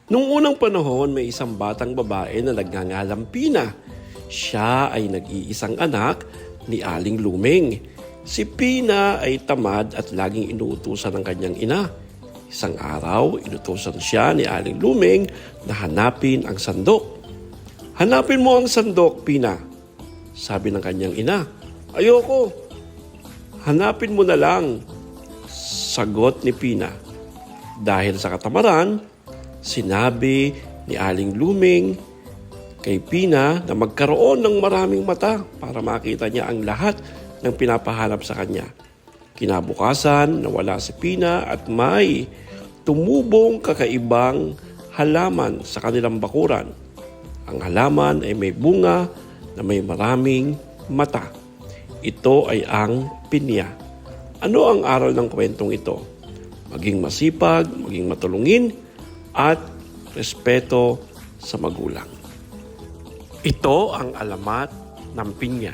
Noong unang panahon, may isang batang babae na nagngangalang Pina. Siya ay nag-iisang anak ni Aling Luming. Si Pina ay tamad at laging inuutusan ng kanyang ina. Isang araw, inutusan siya ni Aling Luming na hanapin ang sandok. "Hanapin mo ang sandok, Pina," sabi ng kanyang ina. "Ayoko." "Hanapin mo na lang," sagot ni Pina. Dahil sa katamaran, sinabi ni Aling Luming kay Pina na magkaroon ng maraming mata para makita niya ang lahat ng pinapahanap sa kanya. Kinabukasan, nawala si Pina at may tumubong kakaibang halaman sa kanilang bakuran. Ang halaman ay may bunga na may maraming mata. Ito ay ang pinya. Ano ang aral ng kwentong ito? Maging masipag, maging matulungin, at respeto sa magulang. Ito ang alamat ng pinya.